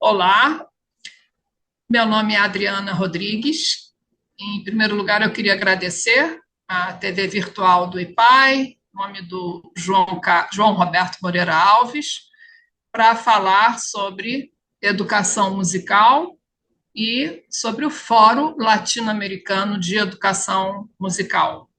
Olá, meu nome é Adriana Rodrigues. Em primeiro lugar, eu queria agradecer à TV Virtual do IPAI, em nome do João Roberto Moreira Alves, para falar sobre educação musical e sobre o Fórum Latino-Americano de Educação Musical.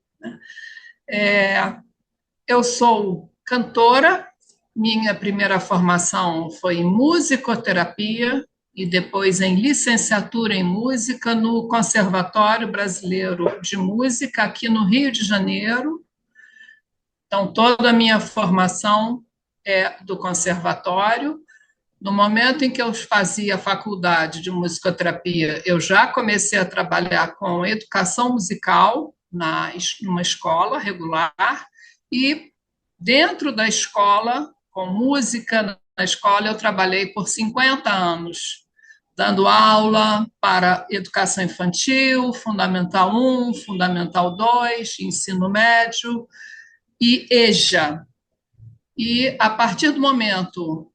Eu sou cantora, minha primeira formação foi em musicoterapia e depois em licenciatura em música no Conservatório Brasileiro de Música, aqui no Rio de Janeiro. Então, toda a minha formação é do conservatório. No momento em que eu fazia a faculdade de musicoterapia, eu já comecei a trabalhar com educação musical numa escola regular e dentro da escola, com música na escola, eu trabalhei por 50 anos, dando aula para educação infantil, Fundamental 1, Fundamental 2, ensino médio e EJA. E a partir do momento,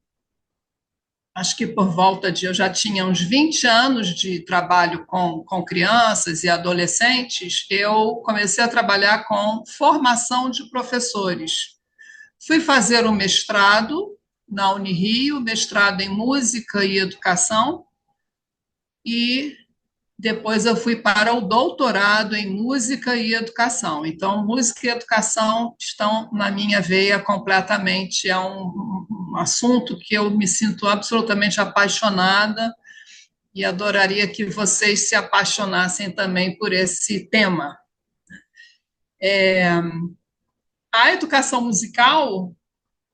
acho que por volta de, eu já tinha uns 20 anos de trabalho com crianças e adolescentes, eu comecei a trabalhar com formação de professores. Fui fazer o mestrado na Unirio, mestrado em música e educação, e depois eu fui para o doutorado em música e educação. Então, música e educação estão na minha veia completamente. É um assunto que eu me sinto absolutamente apaixonada e adoraria que vocês se apaixonassem também por esse tema. A educação musical,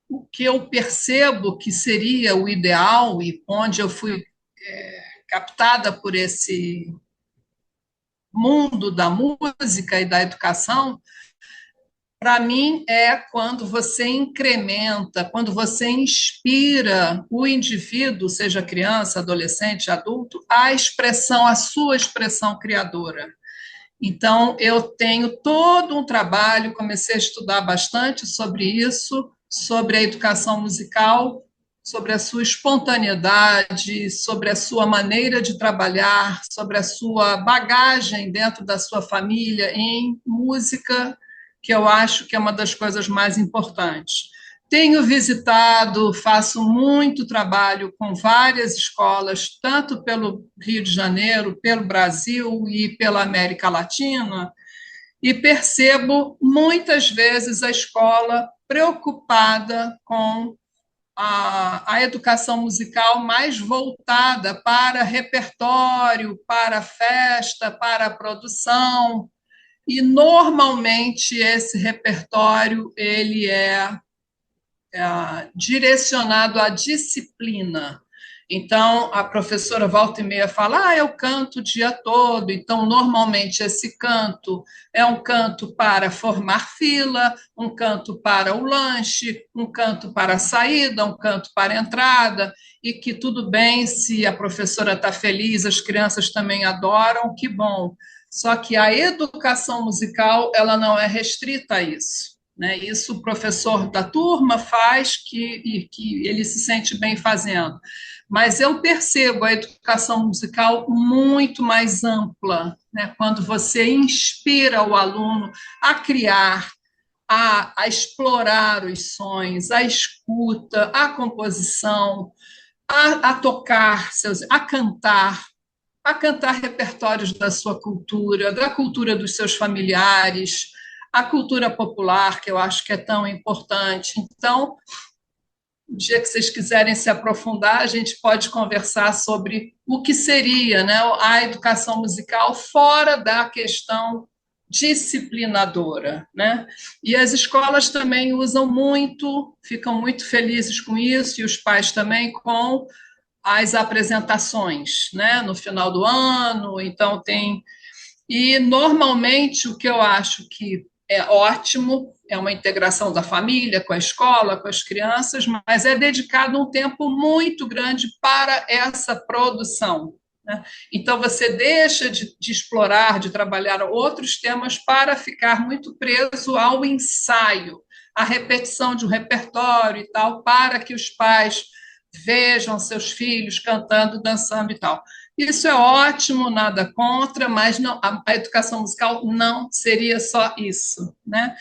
o que eu percebo que seria o ideal e onde eu fui captada por esse mundo da música e da educação, para mim é quando você incrementa, quando você inspira o indivíduo, seja criança, adolescente, adulto, a expressão, a sua expressão criadora. Então, eu tenho todo um trabalho, comecei a estudar bastante sobre isso, sobre a educação musical, sobre a sua espontaneidade, sobre a sua maneira de trabalhar, sobre a sua bagagem dentro da sua família em música, que eu acho que é uma das coisas mais importantes. Tenho visitado, faço muito trabalho com várias escolas, tanto pelo Rio de Janeiro, pelo Brasil e pela América Latina, e percebo muitas vezes a escola preocupada com a educação musical mais voltada para repertório, para festa, para produção, e normalmente esse repertório ele é direcionado à disciplina. Então, a professora volta e meia fala, eu canto o dia todo, então, normalmente, esse canto é um canto para formar fila, um canto para o lanche, um canto para a saída, um canto para a entrada, e que tudo bem se a professora está feliz, as crianças também adoram, que bom. Só que a educação musical, ela não é restrita a isso. Né? Isso o professor da turma faz que ele se sente bem fazendo. Mas eu percebo a educação musical muito mais ampla, né? Quando você inspira o aluno a criar, a explorar os sons, a escuta, a composição, a tocar, a cantar repertórios da sua cultura, da cultura dos seus familiares, a cultura popular, que eu acho que é tão importante. Então, no dia que vocês quiserem se aprofundar, a gente pode conversar sobre o que seria, né, a educação musical fora da questão disciplinadora, né? E as escolas também usam muito, ficam muito felizes com isso, e os pais também, com as apresentações, né, no final do ano. Então tem, e normalmente o que eu acho que é ótimo é uma integração da família com a escola, com as crianças, mas é dedicado um tempo muito grande para essa produção. né? Então, você deixa de explorar, de trabalhar outros temas para ficar muito preso ao ensaio, à repetição de um repertório e tal, para que os pais vejam seus filhos cantando, dançando e tal. Isso é ótimo, nada contra, mas não, a educação musical não seria só isso, né?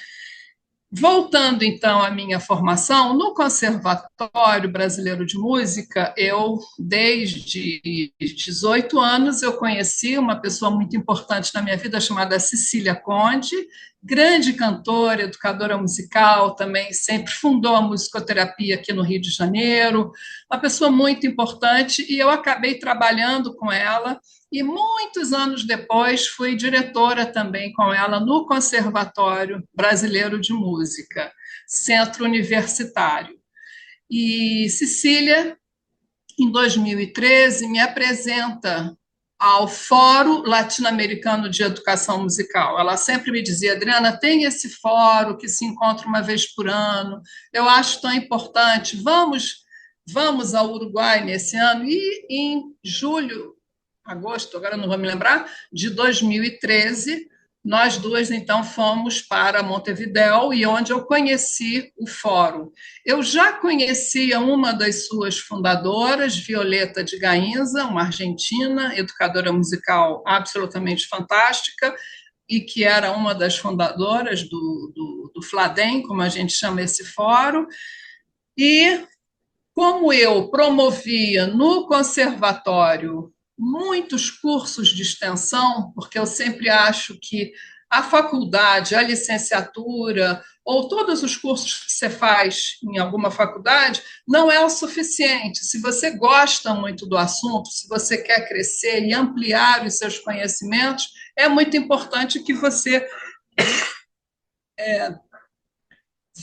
Voltando então à minha formação, no Conservatório Brasileiro de Música, eu, desde 18 anos, eu conheci uma pessoa muito importante na minha vida chamada Cecília Conde, grande cantora, educadora musical, também sempre fundou a musicoterapia aqui no Rio de Janeiro, uma pessoa muito importante, e eu acabei trabalhando com ela e muitos anos depois fui diretora também com ela no Conservatório Brasileiro de Música, centro universitário. E Cecília, em 2013, me apresenta ao Fórum Latino-Americano de Educação Musical. Ela sempre me dizia: Adriana, tem esse fórum que se encontra uma vez por ano, eu acho tão importante, vamos ao Uruguai nesse ano. E em julho, agosto, agora não vou me lembrar, de 2013, nós duas, então, fomos para Montevidéu, e onde eu conheci o Fórum. Eu já conhecia uma das suas fundadoras, Violeta de Gainza, uma argentina, educadora musical absolutamente fantástica, e que era uma das fundadoras do Fladem, como a gente chama esse fórum, e como eu promovia no conservatório muitos cursos de extensão, porque eu sempre acho que a faculdade, a licenciatura, ou todos os cursos que você faz em alguma faculdade, não é o suficiente. Se você gosta muito do assunto, se você quer crescer e ampliar os seus conhecimentos, é muito importante que você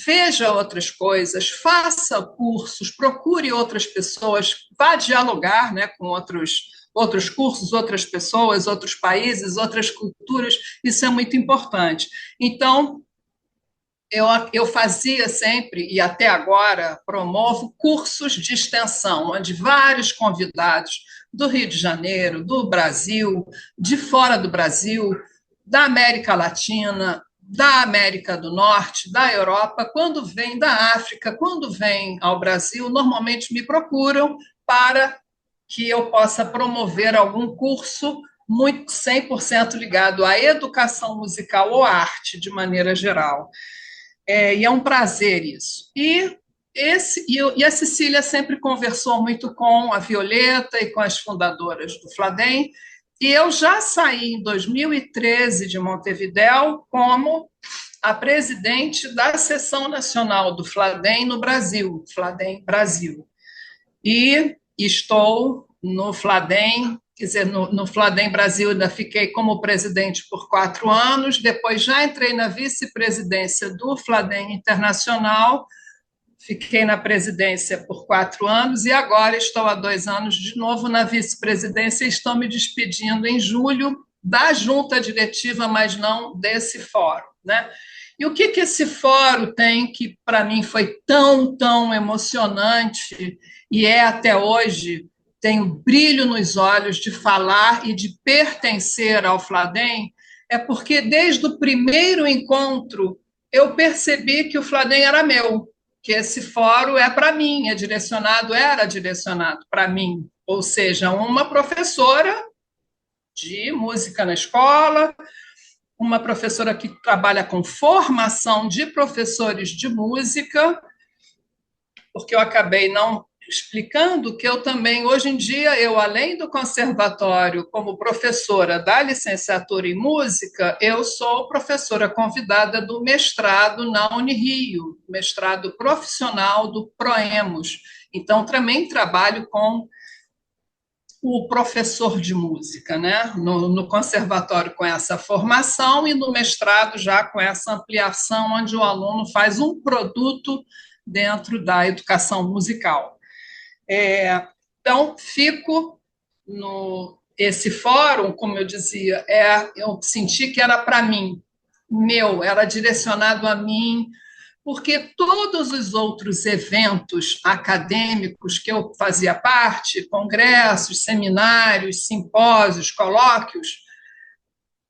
veja outras coisas, faça cursos, procure outras pessoas, vá dialogar, né, com outros cursos, outras pessoas, outros países, outras culturas, isso é muito importante. Então, eu fazia sempre, e até agora promovo, cursos de extensão, onde vários convidados do Rio de Janeiro, do Brasil, de fora do Brasil, da América Latina, da América do Norte, da Europa, quando vêm da África, quando vêm ao Brasil, normalmente me procuram para que eu possa promover algum curso muito 100% ligado à educação musical ou à arte, de maneira geral. E é um prazer isso. E a Cecília sempre conversou muito com a Violeta e com as fundadoras do Fladem, e eu já saí em 2013 de Montevidéu como a presidente da seção nacional do Fladem no Brasil, Fladem Brasil. E estou no Fladem, quer dizer, no Fladem Brasil ainda fiquei como presidente por 4 anos, depois já entrei na vice-presidência do Fladem Internacional, fiquei na presidência por 4 anos e agora estou há 2 anos de novo na vice-presidência e estou me despedindo em julho da junta diretiva, mas não desse fórum, né? E o que esse fórum tem que, para mim, foi tão emocionante e é até hoje, tenho brilho nos olhos de falar e de pertencer ao Fladem, é porque desde o primeiro encontro eu percebi que o Fladem era meu, que esse fórum é para mim, era direcionado para mim, ou seja, uma professora de música na escola, uma professora que trabalha com formação de professores de música, porque eu acabei não explicando que eu também, hoje em dia, eu, além do conservatório, como professora da licenciatura em música, eu sou professora convidada do mestrado na Unirio, mestrado profissional do Proemos. Então, também trabalho com o professor de música, né? No conservatório com essa formação e no mestrado já com essa ampliação, onde o aluno faz um produto dentro da educação musical. Então, fico no esse fórum, como eu dizia, eu senti que era para mim, era direcionado a mim, porque todos os outros eventos acadêmicos que eu fazia parte, congressos, seminários, simpósios, colóquios,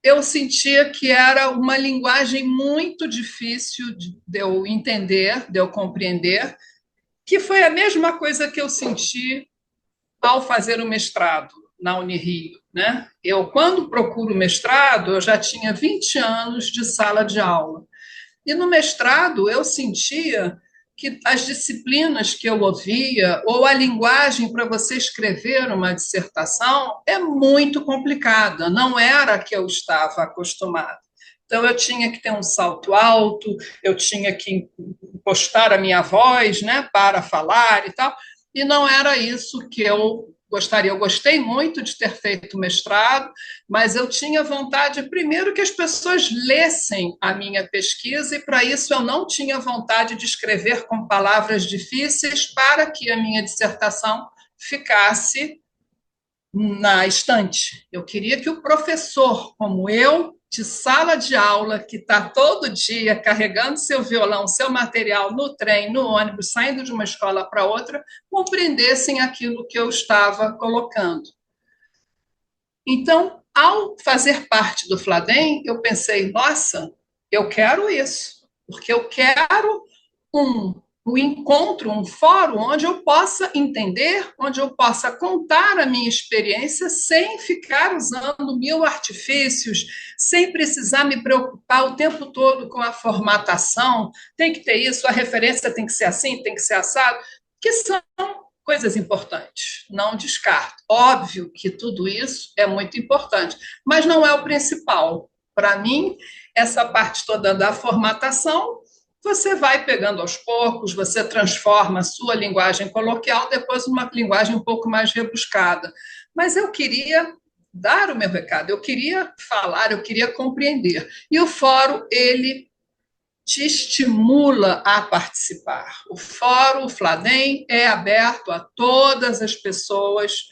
eu sentia que era uma linguagem muito difícil de eu entender, de eu compreender, que foi a mesma coisa que eu senti ao fazer o mestrado na Unirio, né? Eu, quando procuro mestrado, eu já tinha 20 anos de sala de aula. E no mestrado, eu sentia que as disciplinas que eu ouvia, ou a linguagem para você escrever uma dissertação, é muito complicada, não era a que eu estava acostumada. Então, eu tinha que ter um salto alto, eu tinha que impostar a minha voz, né, para falar e tal, e não era isso que eu gostaria. Eu gostei muito de ter feito mestrado, mas eu tinha vontade, primeiro, que as pessoas lessem a minha pesquisa, e para isso eu não tinha vontade de escrever com palavras difíceis para que a minha dissertação ficasse na estante. Eu queria que o professor, como eu, de sala de aula, que está todo dia carregando seu violão, seu material no trem, no ônibus, saindo de uma escola para outra, compreendessem aquilo que eu estava colocando. Então, ao fazer parte do Fladem, eu pensei, nossa, eu quero isso, porque eu quero um encontro, um fórum onde eu possa entender, onde eu possa contar a minha experiência sem ficar usando mil artifícios, sem precisar me preocupar o tempo todo com a formatação, tem que ter isso, a referência tem que ser assim, tem que ser assado, que são coisas importantes, não descarto. Óbvio que tudo isso é muito importante, mas não é o principal. Para mim, essa parte toda da formatação, você vai pegando aos poucos, você transforma a sua linguagem coloquial depois numa linguagem um pouco mais rebuscada. Mas eu queria dar o meu recado, eu queria falar, eu queria compreender. E o fórum, ele te estimula a participar. O Fórum Fladem é aberto a todas as pessoas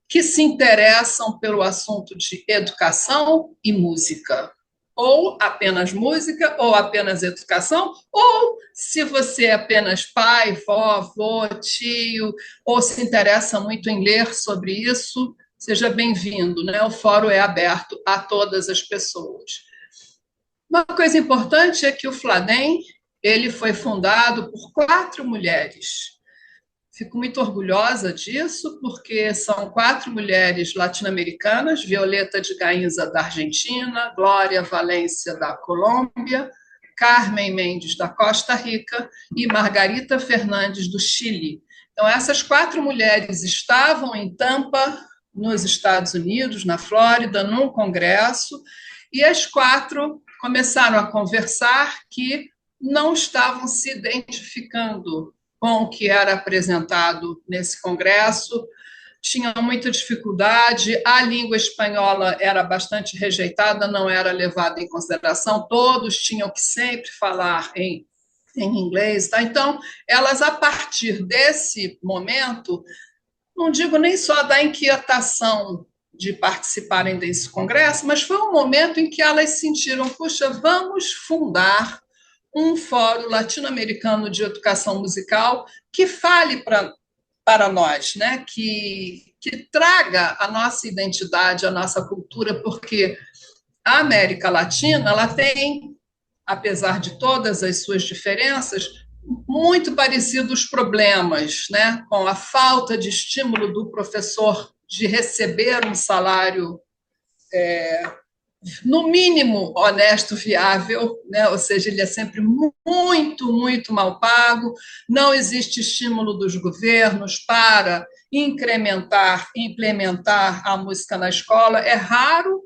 que se interessam pelo assunto de educação e música. Ou apenas música, ou apenas educação, ou se você é apenas pai, vó, avô, tio, ou se interessa muito em ler sobre isso, seja bem-vindo, né? O fórum é aberto a todas as pessoas. Uma coisa importante é que o Fladem, ele foi fundado por 4 mulheres. Fico muito orgulhosa disso, porque são 4 mulheres latino-americanas, Violeta de Gainza, da Argentina, Glória Valência, da Colômbia, Carmen Mendes, da Costa Rica, e Margarita Fernandes, do Chile. Então, essas 4 mulheres estavam em Tampa, nos Estados Unidos, na Flórida, num congresso, e as 4 começaram a conversar que não estavam se identificando com o que era apresentado nesse congresso, tinham muita dificuldade, a língua espanhola era bastante rejeitada, não era levada em consideração, todos tinham que sempre falar em inglês. Tá? Então, elas, a partir desse momento, não digo nem só da inquietação de participarem desse congresso, mas foi um momento em que elas sentiram, puxa, vamos fundar um fórum latino-americano de educação musical que fale para nós, né? que traga a nossa identidade, a nossa cultura, porque a América Latina ela tem, apesar de todas as suas diferenças, muito parecidos problemas, né? Com a falta de estímulo do professor de receber um salário no mínimo honesto, viável, né? Ou seja, ele é sempre muito, muito mal pago, não existe estímulo dos governos para incrementar, implementar a música na escola, é raro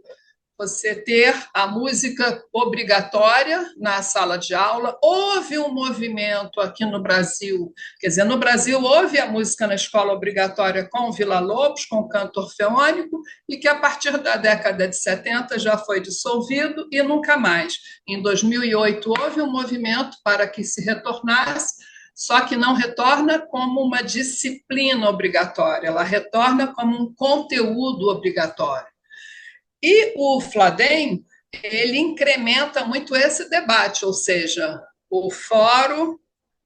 você ter a música obrigatória na sala de aula. Houve um movimento aqui no Brasil, quer dizer, no Brasil houve a música na escola obrigatória com o Villa-Lobos, com o canto orfeônico, e que a partir da década de 70 já foi dissolvido e nunca mais. Em 2008 houve um movimento para que se retornasse, só que não retorna como uma disciplina obrigatória, ela retorna como um conteúdo obrigatório. E o Fladem, ele incrementa muito esse debate, ou seja, O fórum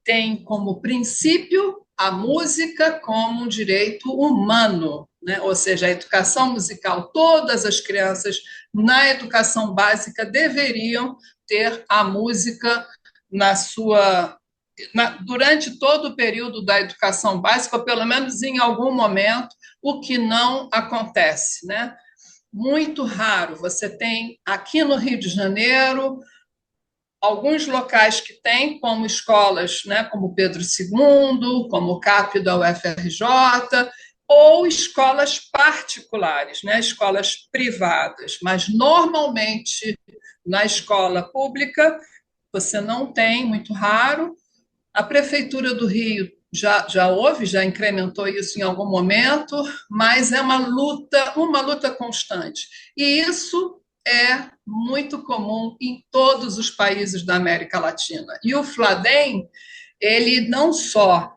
tem como princípio a música como um direito humano, né? Ou seja, a educação musical, todas as crianças na educação básica deveriam ter a música na sua durante todo o período da educação básica, ou pelo menos em algum momento, o que não acontece, né? Muito raro. Você tem aqui no Rio de Janeiro alguns locais que têm, como escolas, né, como Pedro II, como o CAP da UFRJ, ou escolas particulares, né, escolas privadas. Mas, normalmente, na escola pública, você não tem, muito raro. A Prefeitura do Rio já houve, já incrementou isso em algum momento, mas é uma luta constante. E isso é muito comum em todos os países da América Latina. E o Fladem, ele não só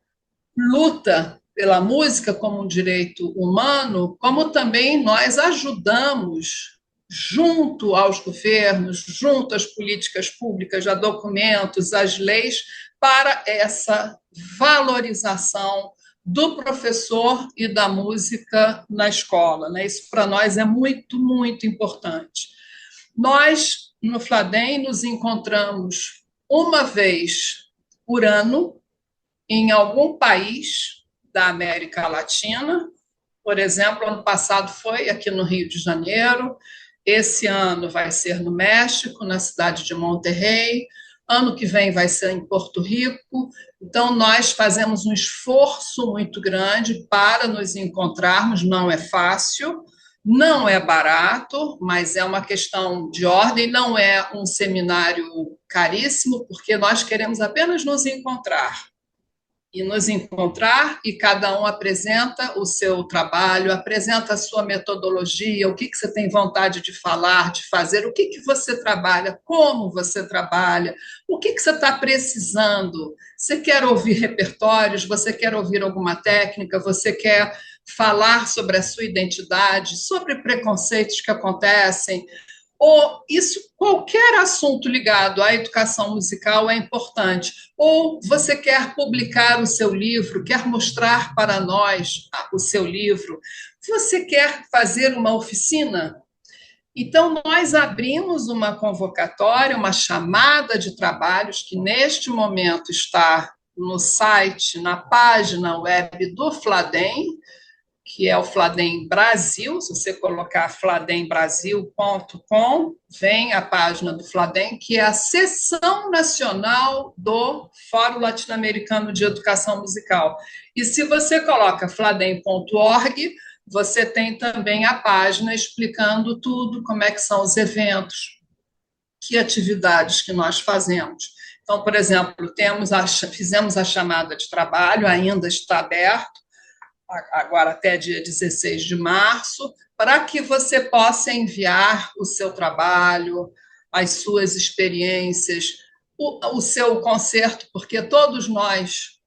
luta pela música como um direito humano, como também nós ajudamos junto aos governos, junto às políticas públicas, a documentos, às leis, para essa valorização do professor e da música na escola, né? Isso para nós é muito, muito importante. Nós, no Fladem, nos encontramos uma vez por ano em algum país da América Latina. Por exemplo, ano passado foi aqui no Rio de Janeiro, esse ano vai ser no México, na cidade de Monterrey, ano que vem vai ser em Porto Rico. Então, nós fazemos um esforço muito grande para nos encontrarmos, não é fácil, não é barato, mas é uma questão de ordem, não é um seminário caríssimo, porque nós queremos apenas nos encontrar e nos encontrar, e cada um apresenta o seu trabalho, apresenta a sua metodologia, o que você tem vontade de falar, de fazer, o que você trabalha, como você trabalha, o que você está precisando. Você quer ouvir repertórios, você quer ouvir alguma técnica, você quer falar sobre a sua identidade, sobre preconceitos que acontecem, ou isso, qualquer assunto ligado à educação musical é importante. Ou você quer publicar o seu livro, quer mostrar para nós o seu livro, você quer fazer uma oficina. Então, nós abrimos uma convocatória, uma chamada de trabalhos, que neste momento está no site, na página web do Fladem, que é o Fladem Brasil. Se você colocar fladembrasil.com, vem a página do Fladem, que é a seção nacional do Fórum Latino-Americano de Educação Musical. E se você coloca fladem.org, você tem também a página explicando tudo, como é que são os eventos, que atividades que nós fazemos. Então, por exemplo, fizemos a chamada de trabalho, ainda está aberto, agora até dia 16 de março, para que você possa enviar o seu trabalho, as suas experiências, o seu concerto, porque todos nós,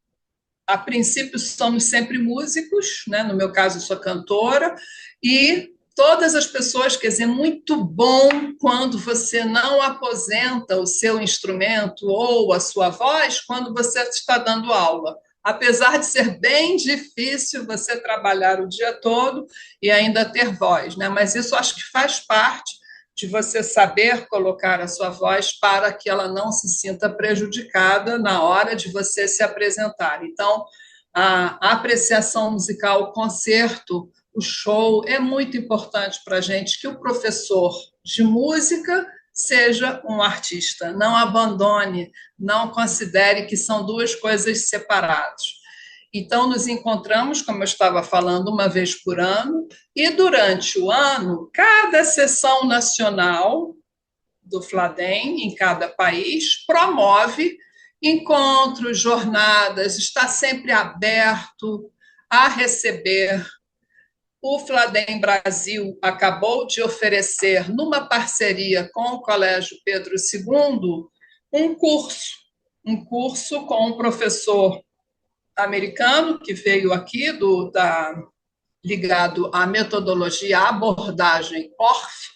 a princípio, somos sempre músicos, né? No meu caso, eu sou cantora, e todas as pessoas, quer dizer, muito bom quando você não aposenta o seu instrumento ou a sua voz quando você está dando aula. Apesar de ser bem difícil você trabalhar o dia todo e ainda ter voz, né? Mas isso acho que faz parte de você saber colocar a sua voz para que ela não se sinta prejudicada na hora de você se apresentar. Então, a apreciação musical, o concerto, o show, é muito importante para a gente que o professor de música seja um artista, não abandone, não considere que são duas coisas separadas. Então, nos encontramos, como eu estava falando, uma vez por ano, e durante o ano, cada sessão nacional do Fladem, em cada país, promove encontros, jornadas, está sempre aberto a receber. O Fladem Brasil acabou de oferecer, numa parceria com o Colégio Pedro II, um curso com um professor americano que veio aqui ligado à metodologia, à abordagem ORF,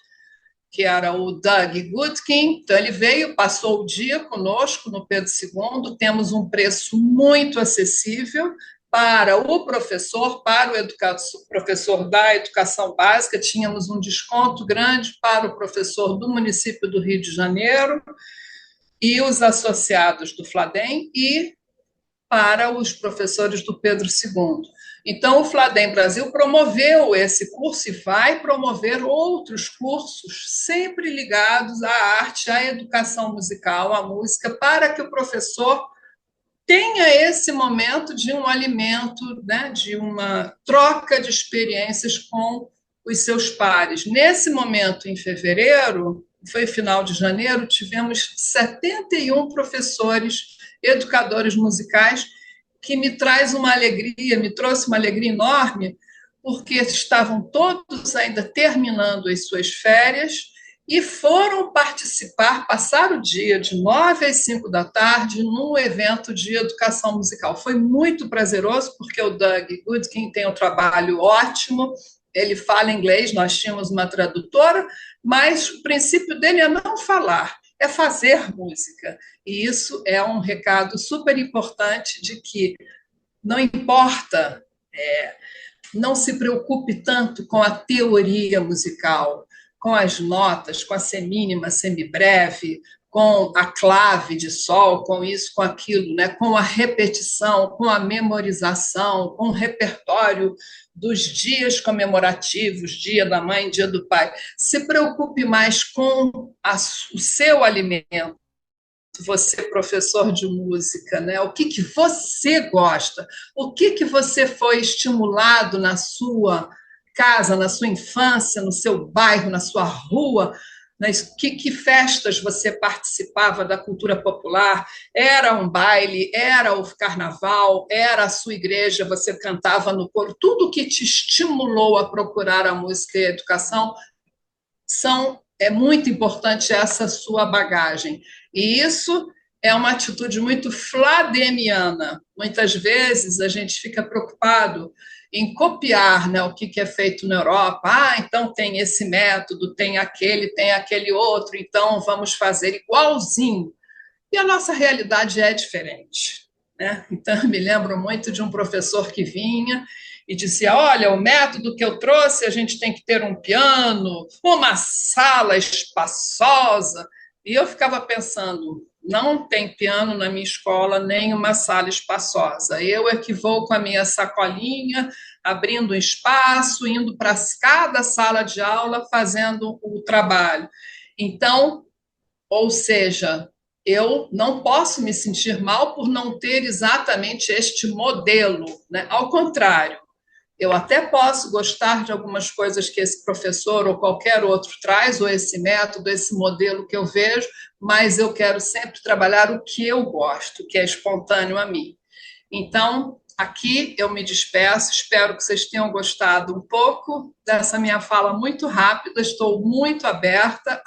que era o Doug Goodkin. Então, ele veio, passou o dia conosco no Pedro II. Temos um preço muito acessível para o professor, para o professor da educação básica. Tínhamos um desconto grande para o professor do município do Rio de Janeiro e os associados do Fladem e para os professores do Pedro II. Então, o Fladem Brasil promoveu esse curso e vai promover outros cursos, sempre ligados à arte, à educação musical, à música, para que o professor tenha esse momento de um alimento, né, de uma troca de experiências com os seus pares. Nesse momento, em fevereiro, foi final de janeiro, tivemos 71 professores, educadores musicais, que me traz uma alegria, me trouxe uma alegria enorme, porque estavam todos ainda terminando as suas férias e foram participar, passar o dia de 9 às 5 da tarde num evento de educação musical. Foi muito prazeroso, porque o Doug Goodkin tem um trabalho ótimo, ele fala inglês, nós tínhamos uma tradutora, mas o princípio dele é não falar, é fazer música. E isso é um recado super importante de que não importa, não se preocupe tanto com a teoria musical, com as notas, com a semínima, semibreve, com a clave de sol, com isso, com aquilo, né? Com a repetição, com a memorização, com o repertório dos dias comemorativos, dia da mãe, dia do pai. Se preocupe mais com o seu alimento, você professor de música, né? O que você gosta? O que você foi estimulado na sua casa, na sua infância, no seu bairro, na sua rua? Que festas você participava da cultura popular? Era um baile? Era o carnaval? Era a sua igreja? Você cantava no coro? Tudo que te estimulou a procurar a música e a educação é muito importante essa sua bagagem. E isso é uma atitude muito flademiana. Muitas vezes a gente fica preocupado em copiar, né, o que é feito na Europa. Ah, então tem esse método, tem aquele outro, então vamos fazer igualzinho. E a nossa realidade é diferente, né? Então, eu me lembro muito de um professor que vinha e dizia: olha, o método que eu trouxe, a gente tem que ter um piano, uma sala espaçosa. E eu ficava pensando: não tem piano na minha escola, nem uma sala espaçosa. Eu é que vou com a minha sacolinha, abrindo um espaço, indo para cada sala de aula fazendo o trabalho. Então, ou seja, eu não posso me sentir mal por não ter exatamente este modelo, né? Ao contrário, eu até posso gostar de algumas coisas que esse professor ou qualquer outro traz, ou esse método, esse modelo que eu vejo, mas eu quero sempre trabalhar o que eu gosto, que é espontâneo a mim. Então, aqui eu me despeço, espero que vocês tenham gostado um pouco dessa minha fala muito rápida, estou muito aberta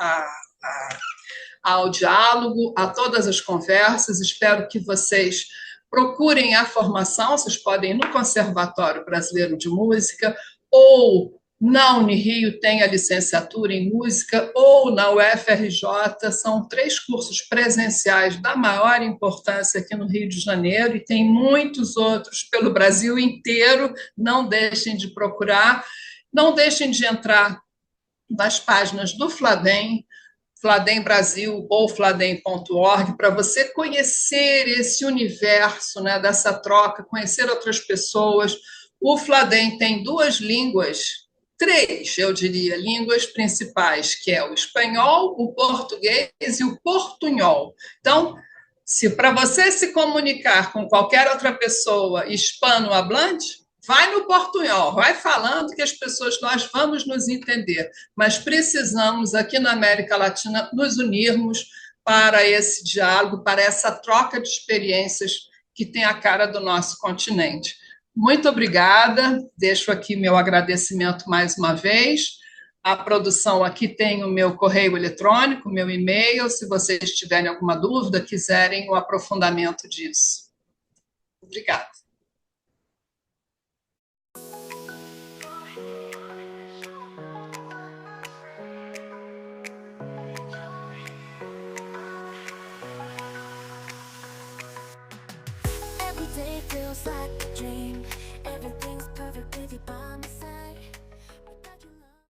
ao diálogo, a todas as conversas. Espero que vocês procurem a formação. Vocês podem ir no Conservatório Brasileiro de Música, ou na Unirio tem a licenciatura em música, ou na UFRJ. São 3 cursos presenciais da maior importância aqui no Rio de Janeiro, e tem muitos outros pelo Brasil inteiro. Não deixem de procurar, não deixem de entrar nas páginas do Fladem, Fladem Brasil ou fladem.org, para você conhecer esse universo, né, dessa troca, conhecer outras pessoas. O Fladem tem 2 línguas, 3, eu diria, línguas principais, que é o espanhol, o português e o portunhol. Então, se para você se comunicar com qualquer outra pessoa hispano-hablante, vai no portunhol, vai falando que as pessoas, nós vamos nos entender, mas precisamos, aqui na América Latina, nos unirmos para esse diálogo, para essa troca de experiências que tem a cara do nosso continente. Muito obrigada, deixo aqui meu agradecimento mais uma vez. A produção aqui tem o meu correio eletrônico, meu e-mail, se vocês tiverem alguma dúvida, quiserem o aprofundamento disso. Obrigada. day feels like a dream.